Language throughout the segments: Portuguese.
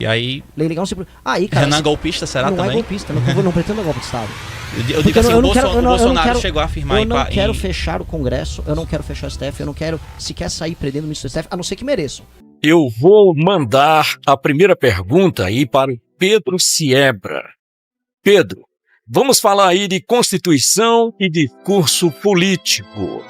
E aí... Lei legal aí, cara... Renan golpista, será não também? Não é golpista, não pretendo golpe de Estado. Eu digo assim, o Bolsonaro chegou a afirmar... Eu não quero fechar o Congresso, eu não quero fechar o STF, eu não quero sequer sair prendendo o ministro do STF, a não ser que mereçam. Eu vou mandar a primeira pergunta aí para o Pedro Siebra. Pedro, vamos falar aí de Constituição e discurso político.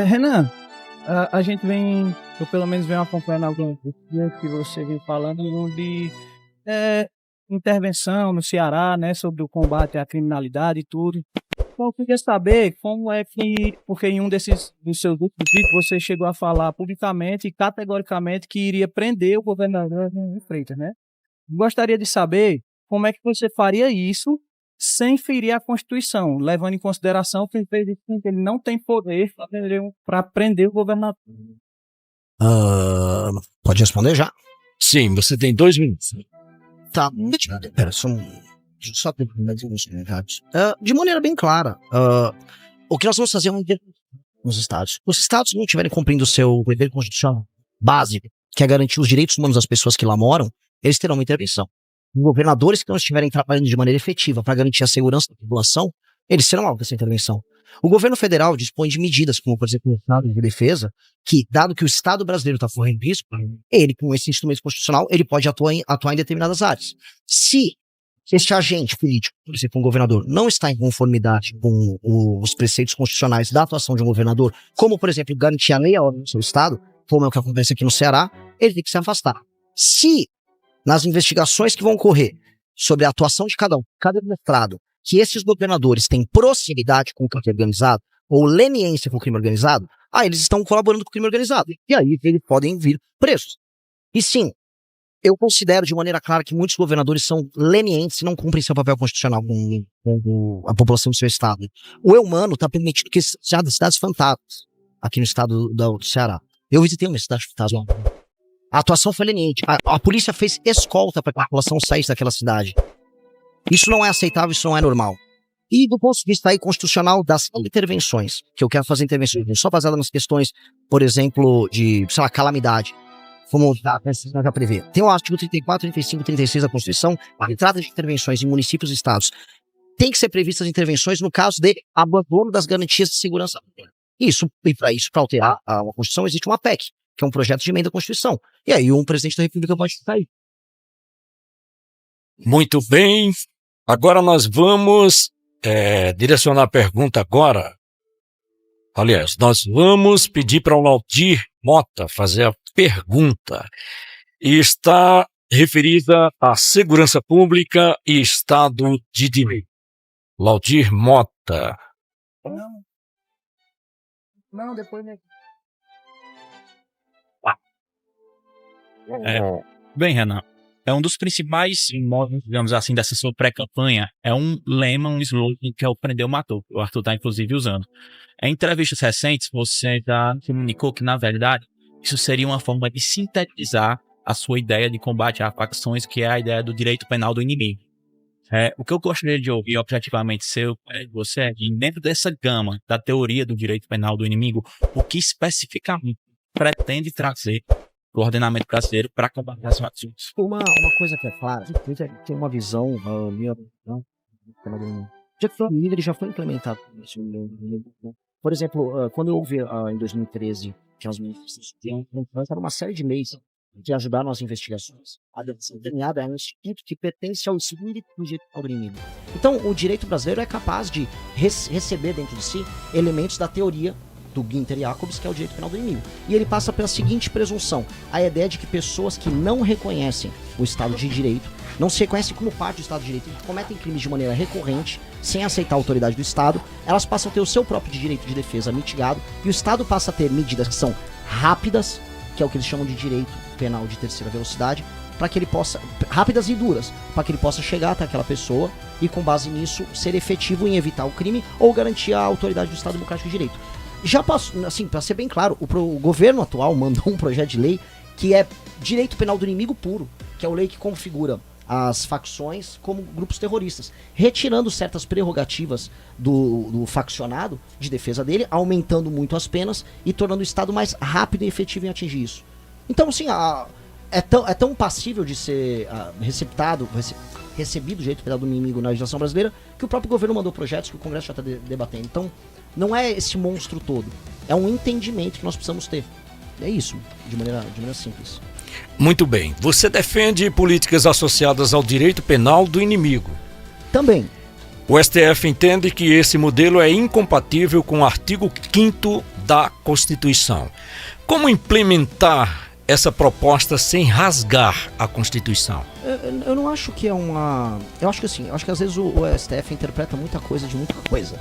Renan, a gente vem, eu pelo menos venho acompanhando alguns dias que você vem falando de intervenção no Ceará, né, sobre o combate à criminalidade e tudo. Então, eu queria saber como é que, porque em um dos seus últimos vídeos você chegou a falar publicamente e categoricamente que iria prender o governador Freitas, né? Gostaria de saber como é que você faria isso sem ferir a Constituição, levando em consideração que ele não tem poder para prender o governador. Pode responder já? Sim, você tem 2 minutos. Tá, pera, só de maneira bem clara, o que nós vamos fazer nos estados. Os estados não estiverem cumprindo o seu dever constitucional básico, que é garantir os direitos humanos das pessoas que lá moram, eles terão uma intervenção. Os governadores que não estiverem trabalhando de maneira efetiva para garantir a segurança da população, eles serão alvo dessa intervenção. O governo federal dispõe de medidas, como por exemplo o Estado de Defesa, que, dado que o Estado brasileiro está correndo risco, ele, com esse instrumento constitucional, ele pode atuar em determinadas áreas. Se este agente político, por exemplo, um governador, não está em conformidade com os preceitos constitucionais da atuação de um governador, como, por exemplo, garantir a lei e a ordem no seu Estado, como é o que acontece aqui no Ceará, ele tem que se afastar. Se, nas investigações que vão ocorrer sobre a atuação de cada mestrado, que esses governadores têm proximidade com o crime organizado, ou leniência com o crime organizado, eles estão colaborando com o crime organizado. E aí eles podem vir presos. E sim, eu considero de maneira clara que muitos governadores são lenientes e não cumprem seu papel constitucional com a população do seu estado. O Eumano está permitindo que seja das cidades fantasmas aqui no estado do Ceará. Eu visitei uma cidade fantasma. A atuação foi leniente. A polícia fez escolta para que a população saísse daquela cidade. Isso não é aceitável, isso não é normal. E do ponto de vista aí constitucional das intervenções, que eu quero fazer intervenções só baseadas nas questões, por exemplo, de, calamidade, como já prevê. Tem o artigo 34, 35 e 36 da Constituição, a entrada de intervenções em municípios e estados. Tem que ser previstas intervenções no caso de abandono das garantias de segurança. E para alterar a Constituição, existe uma PEC, que é um projeto de emenda à Constituição. E aí um presidente da República pode sair. Muito bem. Agora nós vamos direcionar a pergunta agora. Aliás, nós vamos pedir para o Laudir Mota fazer a pergunta. E está referida à segurança pública e Estado de Direito. Laudir Mota. Não, depois... Bem, Renan, é um dos principais modos, digamos assim, dessa sua pré-campanha. É um lema, um slogan que é o Prendeu, Matou. O Arthur está, inclusive, usando. Em entrevistas recentes, você já comunicou que, na verdade, isso seria uma forma de sintetizar a sua ideia de combate a facções, que é a ideia do direito penal do inimigo. O que eu gostaria de ouvir, objetivamente, de você é, dentro dessa gama da teoria do direito penal do inimigo, o que especificamente pretende trazer do ordenamento brasileiro para combater as facções. Uma coisa que é clara, tem uma visão minha, ele já foi implementado. Por exemplo, quando eu ouvi em 2013 que as ministras lançaram uma série de leis que ajudaram as investigações. A desenhada é um instituto que pertence ao espírito do direito ao inimigo. Então, o direito brasileiro é capaz de receber dentro de si elementos da teoria do Günther Jacobs, que é o direito penal do inimigo. E ele passa pela seguinte presunção: a ideia de que pessoas que não reconhecem o Estado de Direito, não se reconhecem como parte do Estado de Direito, que cometem crimes de maneira recorrente, sem aceitar a autoridade do Estado, elas passam a ter o seu próprio direito de defesa mitigado, e o Estado passa a ter medidas que são rápidas, que é o que eles chamam de direito penal de terceira velocidade, para que ele possa, rápidas e duras, para que ele possa chegar até aquela pessoa e, com base nisso, ser efetivo em evitar o crime ou garantir a autoridade do Estado Democrático de Direito. Já passou, assim, para ser bem claro, o governo atual mandou um projeto de lei que é direito penal do inimigo puro, que é a lei que configura as facções como grupos terroristas, retirando certas prerrogativas do faccionado de defesa dele, aumentando muito as penas e tornando o Estado mais rápido e efetivo em atingir isso. Então, assim, é tão passível de ser recebido do jeito penal do inimigo na legislação brasileira, que o próprio governo mandou projetos que o Congresso já está debatendo. Então, não é esse monstro todo. É um entendimento que nós precisamos ter. É isso, de maneira simples. Muito bem. Você defende políticas associadas ao direito penal do inimigo. Também. O STF entende que esse modelo é incompatível com o artigo 5º da Constituição. Como implementar essa proposta sem rasgar a Constituição? Eu não acho que é uma... Eu acho que assim, às vezes o STF interpreta muita coisa de muita coisa.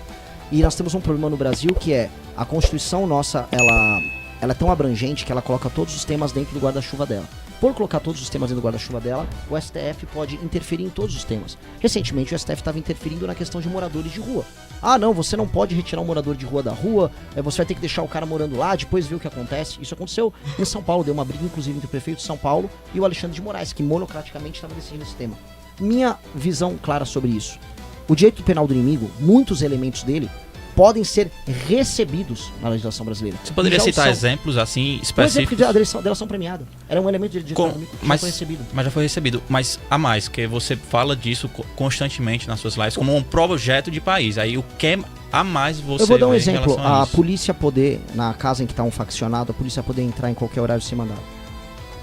E nós temos um problema no Brasil que é a Constituição nossa, ela é tão abrangente que ela coloca todos os temas dentro do guarda-chuva dela. Por colocar todos os temas dentro do guarda-chuva dela, o STF pode interferir em todos os temas. Recentemente o STF estava interferindo na questão de moradores de rua. Ah não, você não pode retirar um morador de rua da rua, você vai ter que deixar o cara morando lá, depois ver o que acontece. Isso aconteceu em São Paulo, deu uma briga inclusive entre o prefeito de São Paulo e o Alexandre de Moraes, que monocraticamente estava decidindo esse tema. Minha visão clara sobre isso. O direito penal do inimigo, muitos elementos dele, podem ser recebidos na legislação brasileira. Você poderia citar exemplos assim específicos? Um exemplo da delação premiada. Era um elemento de direito econômico que já foi recebido. Mas já foi recebido. Mas a mais, que você fala disso constantemente nas suas lives como um projeto de país. Aí o que a mais você... Eu vou dar um vê exemplo. em relação a A isso? polícia poder, na casa em que está um faccionado, a polícia poder entrar em qualquer horário sem mandado.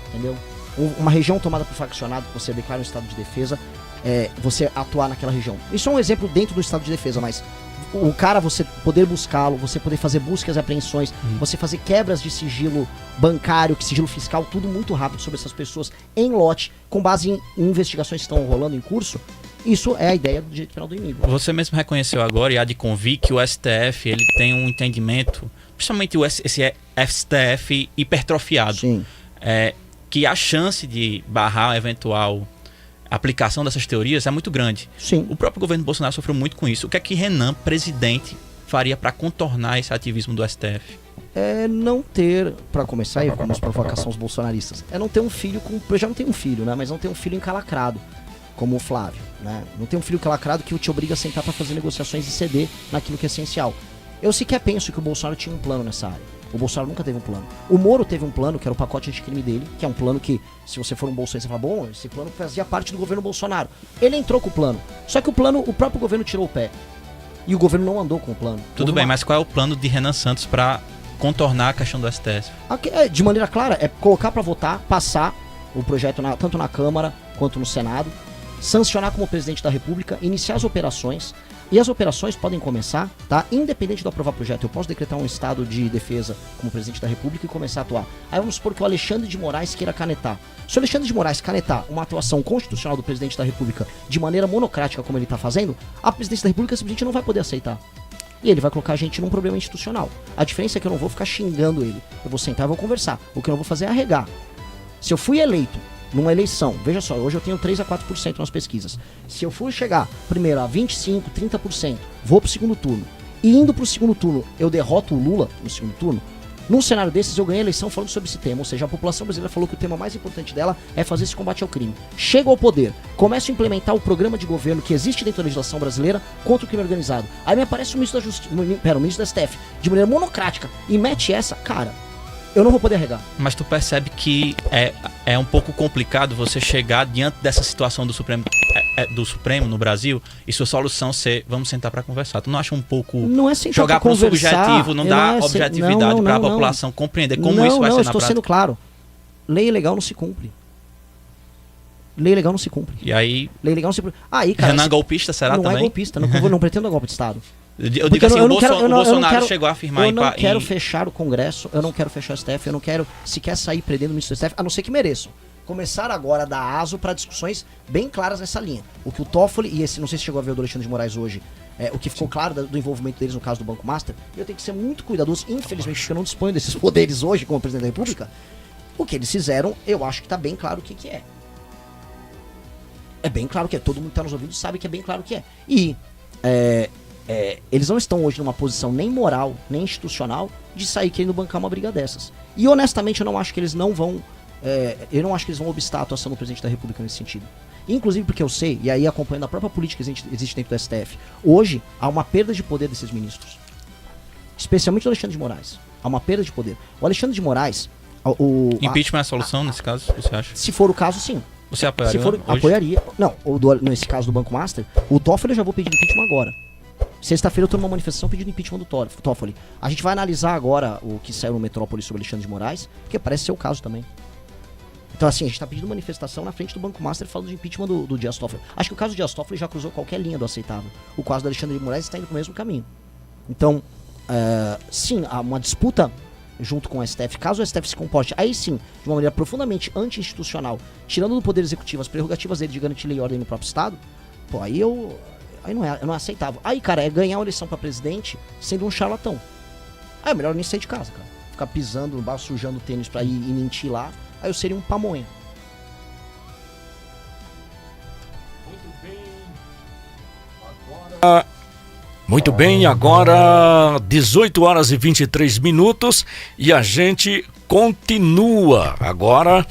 Entendeu? Uma região tomada por faccionado, que você declara um estado de defesa, você atuar naquela região. Isso é um exemplo dentro do estado de defesa, mas o cara, você poder buscá-lo, você poder fazer buscas e apreensões, você fazer quebras de sigilo bancário, sigilo fiscal, tudo muito rápido sobre essas pessoas em lote, com base em investigações que estão rolando em curso. Isso é a ideia do direito penal do inimigo. Você mesmo reconheceu agora, e há de convir, que o STF ele tem um entendimento, principalmente esse STF hipertrofiado, Sim. Que a chance de barrar a eventual aplicação dessas teorias é muito grande. Sim. O próprio governo Bolsonaro sofreu muito com isso. O que é que Renan, presidente, faria para contornar esse ativismo do STF? É não ter, para começar, e vamos provocação aos bolsonaristas, é não ter um filho com... Eu já não tenho um filho, né? Mas não ter um filho encalacrado, como o Flávio, né? Não ter um filho encalacrado que te obriga a sentar para fazer negociações e ceder naquilo que é essencial. Eu sequer penso que o Bolsonaro tinha um plano nessa área. O Bolsonaro nunca teve um plano. O Moro teve um plano, que era o pacote anticrime dele, que é um plano que, se você for um bolsonarista, você fala, bom, esse plano fazia parte do governo Bolsonaro. Ele entrou com o plano. Só que o plano, o próprio governo tirou o pé. E o governo não andou com o plano. Tudo bem, mas qual é o plano de Renan Santos para contornar a questão do STF? De maneira clara, é colocar para votar, passar o projeto tanto na Câmara quanto no Senado, sancionar como presidente da República, iniciar as operações. E as operações podem começar, tá? Independente de eu aprovar o projeto, eu posso decretar um estado de defesa como presidente da República e começar a atuar. Aí vamos supor que o Alexandre de Moraes queira canetar. Se o Alexandre de Moraes canetar uma atuação constitucional do presidente da República de maneira monocrática, como ele tá fazendo, a presidência da República simplesmente não vai poder aceitar. E ele vai colocar a gente num problema institucional. A diferença é que eu não vou ficar xingando ele. Eu vou sentar e vou conversar. O que eu não vou fazer é arregar. Se eu fui eleito numa eleição, veja só, hoje eu tenho 3 a 4% nas pesquisas. Se eu for chegar primeiro a 25%, 30%, vou pro segundo turno. E indo pro segundo turno, eu derroto o Lula no segundo turno. Num cenário desses, eu ganhei a eleição falando sobre esse tema. Ou seja, a população brasileira falou que o tema mais importante dela é fazer esse combate ao crime. Chego ao poder, começo a implementar o programa de governo que existe dentro da legislação brasileira contra o crime organizado. Aí me aparece o ministro da Justiça, o ministro da STF, de maneira monocrática, e mete essa, cara, eu não vou poder arregar. Mas tu percebe que é um pouco complicado você chegar diante dessa situação do Supremo no Brasil e sua solução ser vamos sentar para conversar. Tu não acha um pouco não é sentar jogar para pro subjetivo, não dá objetividade para a não. população compreender como isso vai não, ser na eu estou prática? sendo claro. Lei ilegal não se cumpre. Lei ilegal não se cumpre. E aí, Lei ilegal não se cumpre. Aí, cara, Renan golpista será não também? é golpista, não pretendo dar golpe de Estado. Eu digo assim, o Bolsonaro chegou a afirmar... Eu não quero fechar o Congresso, eu não quero fechar o STF, eu não quero sequer sair prendendo o ministro do STF, a não ser que mereçam. Começar agora a dar aso para discussões bem claras nessa linha. O que o Toffoli, e esse, não sei se chegou a ver o do Alexandre de Moraes hoje, o que ficou claro do envolvimento deles no caso do Banco Master, eu tenho que ser muito cuidadoso, infelizmente, porque eu não disponho desses poderes hoje como presidente da República. O que eles fizeram, eu acho que tá bem claro o que é. É bem claro que é, todo mundo que tá nos ouvindo sabe que é bem claro o que é. E eles não estão hoje numa posição nem moral, nem institucional de sair querendo bancar uma briga dessas. E honestamente eu não acho que eles não vão obstar a atuação do presidente da República nesse sentido. Inclusive porque eu sei, e aí acompanhando a própria política que existe dentro do STF, hoje há uma perda de poder desses ministros. Especialmente o Alexandre de Moraes. Há uma perda de poder. O Alexandre de Moraes, Impeachment é a solução nesse caso, você acha? Se for o caso, sim. Você apoiaria Se for, hoje? apoiaria. Não, nesse caso do Banco Master, o Toffoli eu já vou pedir impeachment agora. Sexta-feira eu tô numa manifestação pedindo impeachment do Toffoli. A gente vai analisar agora o que saiu no Metrópole sobre Alexandre de Moraes, que parece ser o caso também. Então, assim, a gente tá pedindo manifestação na frente do Banco Master falando de impeachment do Dias Toffoli. Acho que o caso do Dias Toffoli já cruzou qualquer linha do aceitável. O caso do Alexandre de Moraes está indo pro mesmo caminho. Então, sim, há uma disputa junto com o STF. Caso o STF se comporte, aí sim, de uma maneira profundamente anti-institucional, tirando do Poder Executivo as prerrogativas dele de garantir lei e ordem no próprio Estado, pô, aí não é aceitável. Aí, cara, é ganhar uma eleição pra presidente sendo um charlatão. Aí é melhor nem sair de casa, cara. Ficar pisando no bar, sujando tênis pra ir mentir lá. Aí eu seria um pamonha. Muito bem, agora 18 horas e 23 minutos e a gente continua. Agora,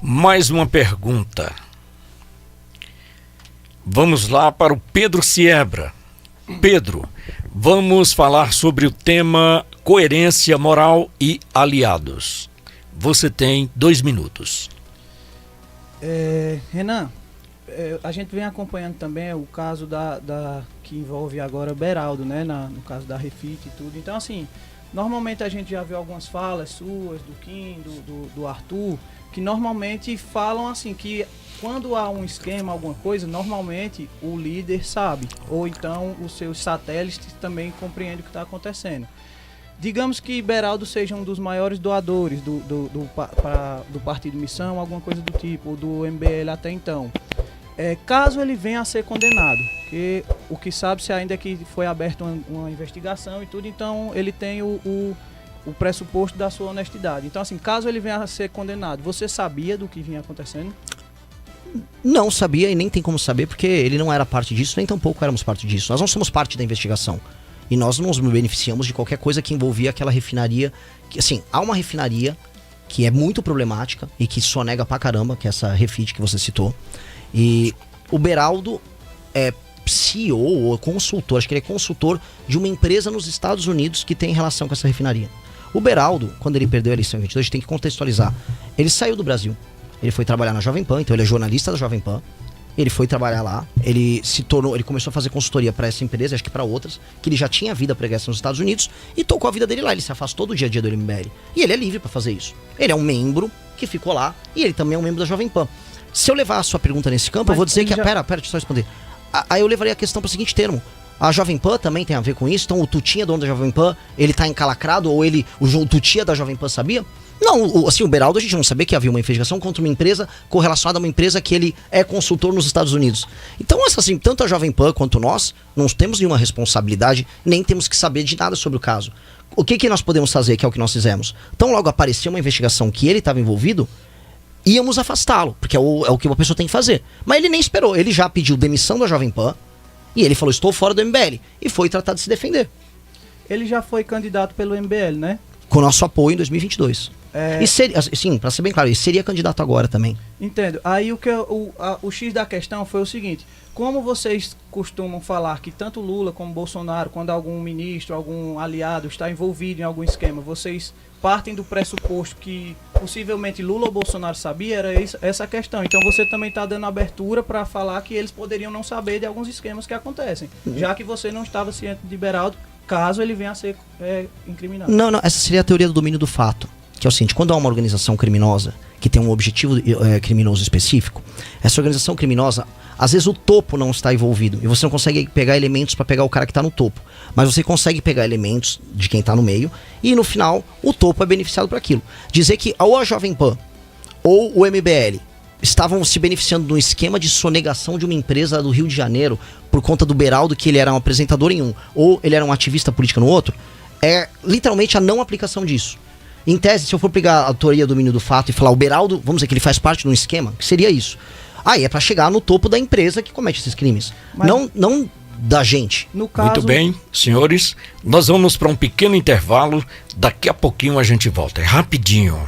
mais uma pergunta. Vamos lá para o Pedro Siebra. Pedro, vamos falar sobre o tema coerência moral e aliados. Você tem 2 minutos. Renan, a gente vem acompanhando também o caso que envolve agora Beraldo, né? No caso da Refit e tudo. Então, assim, normalmente a gente já viu algumas falas suas, do Kim, do Arthur, que normalmente falam assim, que quando há um esquema, alguma coisa, normalmente o líder sabe, ou então os seus satélites também compreendem o que está acontecendo. Digamos que Beraldo seja um dos maiores doadores do Partido Missão, alguma coisa do tipo, ou do MBL até então. Caso ele venha a ser condenado, que o que sabe-se ainda é que foi aberta uma investigação e tudo, então ele tem o pressuposto da sua honestidade. Então, assim, caso ele venha a ser condenado, você sabia do que vinha acontecendo? Não sabia e nem tem como saber, porque ele não era parte disso, nem tampouco éramos parte disso. Nós não somos parte da investigação. E nós não nos beneficiamos de qualquer coisa que envolvia aquela refinaria. Que, assim, há uma refinaria que é muito problemática e que sonega pra caramba, que é essa Refit que você citou. E o Beraldo é CEO ou consultor, acho que ele é consultor de uma empresa nos Estados Unidos que tem relação com essa refinaria. O Beraldo, quando ele perdeu a eleição em 22, a gente tem que contextualizar. Ele saiu do Brasil, ele foi trabalhar na Jovem Pan, então ele é jornalista da Jovem Pan. Ele foi trabalhar lá, ele começou a fazer consultoria para essa empresa, acho que para outras, que ele já tinha vida pregressa nos Estados Unidos e tocou a vida dele lá. Ele se afastou do dia a dia do MBL. E ele é livre para fazer isso. Ele é um membro que ficou lá e ele também é um membro da Jovem Pan. Se eu levar a sua pergunta nesse campo, eu vou dizer que... Pera, deixa eu só responder. Aí eu levaria a questão para o seguinte termo. A Jovem Pan também tem a ver com isso, então o Tutinha, dono da Jovem Pan, ele tá encalacrado, ou o Tutinha da Jovem Pan sabia? Não, assim, o Beraldo a gente não sabia que havia uma investigação contra uma empresa correlacionada a uma empresa que ele é consultor nos Estados Unidos. Então, assim, tanto a Jovem Pan quanto nós não temos nenhuma responsabilidade, nem temos que saber de nada sobre o caso. O que nós podemos fazer, que é o que nós fizemos? Então, logo apareceu uma investigação que ele estava envolvido, íamos afastá-lo, porque é o que uma pessoa tem que fazer. Mas ele nem esperou, ele já pediu demissão da Jovem Pan, e ele falou, estou fora do MBL, e foi tratar de se defender. Ele já foi candidato pelo MBL, né? Com nosso apoio em 2022. E seria, sim, pra ser bem claro, ele seria candidato agora também. Entendo. Aí o X da questão foi o seguinte: como vocês costumam falar que tanto Lula como Bolsonaro, quando algum ministro, algum aliado está envolvido em algum esquema, vocês partem do pressuposto que possivelmente Lula ou Bolsonaro sabia, era essa a questão. Então você também está dando abertura para falar que eles poderiam não saber de alguns esquemas que acontecem, já que você não estava ciente de Beraldo, caso ele venha a ser incriminado. Não, essa seria a teoria do domínio do fato. Que é o seguinte, quando há uma organização criminosa que tem um objetivo criminoso específico, essa organização criminosa, às vezes o topo não está envolvido e você não consegue pegar elementos para pegar o cara que está no topo, mas você consegue pegar elementos de quem está no meio e no final o topo é beneficiado por aquilo. Dizer que ou a Jovem Pan ou o MBL estavam se beneficiando de um esquema de sonegação de uma empresa do Rio de Janeiro por conta do Beraldo, que ele era um apresentador em um, ou ele era um ativista político no outro, é literalmente a não aplicação disso. Em tese, se eu for pegar a teoria do domínio do fato e falar o Beraldo, vamos dizer que ele faz parte de um esquema, que seria isso. Aí é pra chegar no topo da empresa que comete esses crimes. Mas não da gente. No caso... Muito bem, senhores, nós vamos para um pequeno intervalo, daqui a pouquinho a gente volta, é rapidinho.